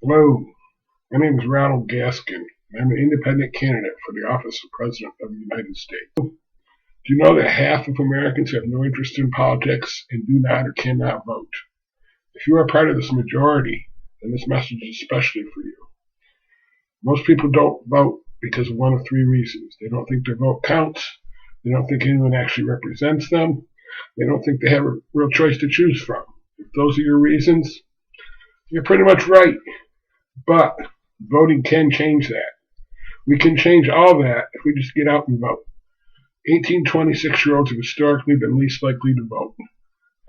Hello, my name is Ronald Gascon, and I'm an independent candidate for the office of President of the United States. Do you know that half of Americans have no interest in politics and do not or cannot vote? If you are part of this majority, then this message is especially for you. Most people don't vote because of one of three reasons. They don't think their vote counts, they don't think anyone actually represents them, they don't think they have a real choice to choose from. If those are your reasons, you're pretty much right. But voting can change that. We can change all that if we just get out and vote. 18, 26-year-olds have historically been least likely to vote.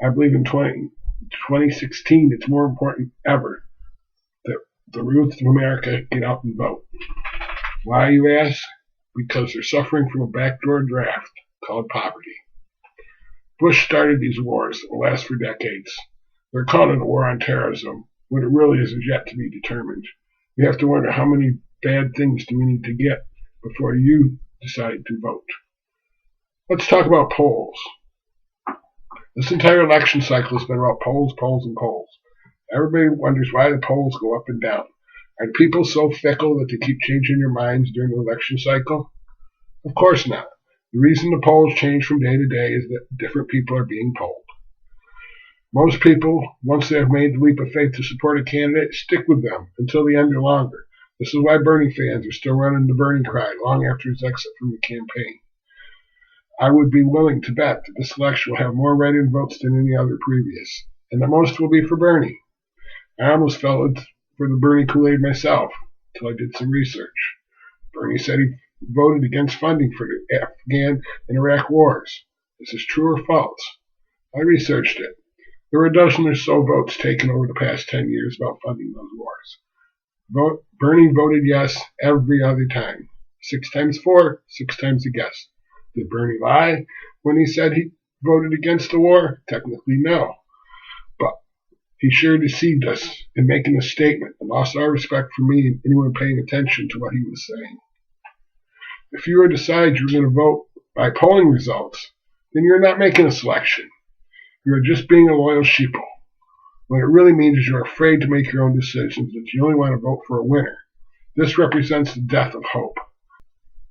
I believe in 2016 it's more important ever that the youth of America get out and vote. Why, you ask? Because they're suffering from a backdoor draft called poverty. Bush started these wars that will last for decades. They're calling it a war on terrorism, when it really is yet to be determined. You have to wonder how many bad things do we need to get before you decide to vote. Let's talk about polls. This entire election cycle has been about polls, polls, and polls. Everybody wonders why the polls go up and down. Are people so fickle that they keep changing their minds during the election cycle? Of course not. The reason the polls change from day to day is that different people are being polled. Most people, once they have made the leap of faith to support a candidate, stick with them until the end or longer. This is why Bernie fans are still running the Bernie cry long after his exit from the campaign. I would be willing to bet that this election will have more write-in votes than any other previous, and that most will be for Bernie. I almost fell for the Bernie Kool-Aid myself until I did some research. Bernie said he voted against funding for the Afghan and Iraq wars. Is this true or false? I researched it. There were a dozen or so votes taken over the past 10 years about funding those wars. Bernie voted yes every other time. 6 times for, 6 times against. Did Bernie lie when he said he voted against the war? Technically, no. But he sure deceived us in making a statement and lost our respect for me and anyone paying attention to what he was saying. If you decide you're going to vote by polling results, then you're not making a selection. You are just being a loyal sheeple. What it really means is you're afraid to make your own decisions, that you only want to vote for a winner. This represents the death of hope.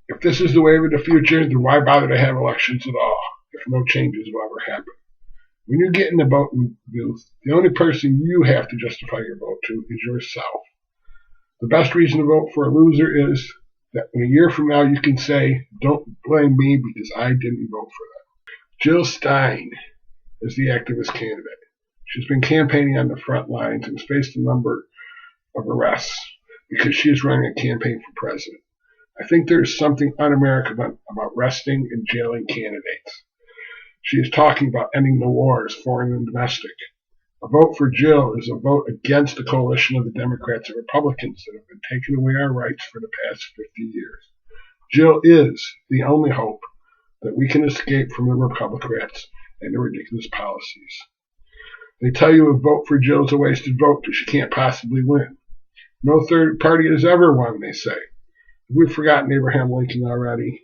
If this is the way of the future, then why bother to have elections at all, if no changes will ever happen? When you get in the voting booth, the only person you have to justify your vote to is yourself. The best reason to vote for a loser is that in a year from now you can say, don't blame me because I didn't vote for them. Jill Stein is the activist candidate. She's been campaigning on the front lines and has faced a number of arrests because she is running a campaign for president. I think there is something un-American about arresting and jailing candidates. She is talking about ending the wars, foreign and domestic. A vote for Jill is a vote against the coalition of the Democrats and Republicans that have been taking away our rights for the past 50 years. Jill is the only hope that we can escape from the Republicans and their ridiculous policies. They tell you a vote for Jill is a wasted vote because she can't possibly win. No third party has ever won, they say. Have we forgotten Abraham Lincoln already?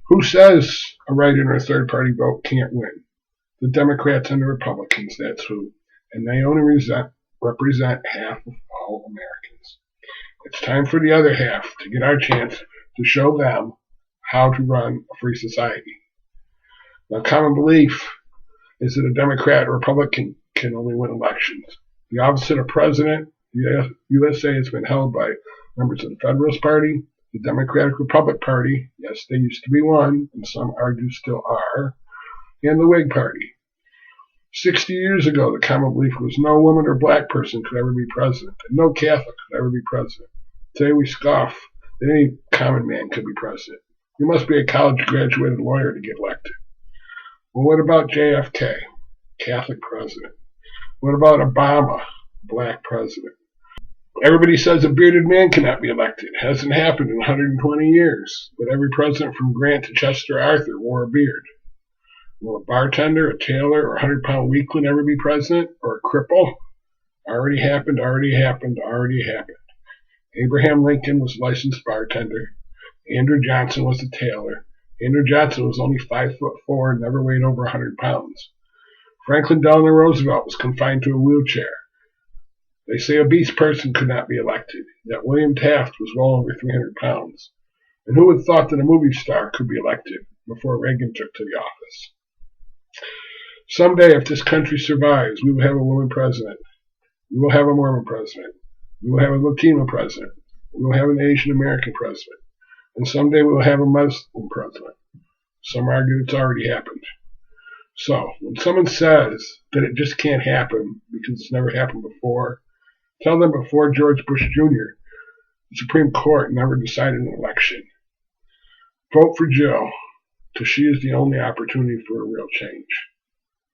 Who says a write-in or a third-party vote can't win? The Democrats and the Republicans, that's who. And they only represent half of all Americans. It's time for the other half to get our chance to show them how to run a free society. Now, common belief is that a Democrat or Republican can only win elections. The office of president, the USA, has been held by members of the Federalist Party, the Democratic Republic Party, yes, they used to be one, and some argue still are, and the Whig Party. 60 years ago, the common belief was no woman or black person could ever be president, and no Catholic could ever be president. Today we scoff that any common man could be president. You must be a college-graduated lawyer to get elected. Well, what about JFK, Catholic president? What about Obama, black president? Everybody says a bearded man cannot be elected. It hasn't happened in 120 years, but every president from Grant to Chester Arthur wore a beard. Will a bartender, a tailor, or a 100-pound weakling ever be president? Or a cripple? Already happened. Abraham Lincoln was a licensed bartender. Andrew Johnson was a tailor. Andrew Johnson was only 5'4" and never weighed over 100 pounds. Franklin Delano Roosevelt was confined to a wheelchair. They say a obese person could not be elected, yet William Taft was well over 300 pounds. And who would have thought that a movie star could be elected before Reagan took to the office? Someday, if this country survives, we will have a woman president. We will have a Mormon president. We will have a Latino president. We will have an Asian American president. And someday we will have a Muslim president. Some argue it's already happened. So, when someone says that it just can't happen because it's never happened before, tell them before George Bush Jr., the Supreme Court never decided an election. Vote for Jill, because she is the only opportunity for a real change.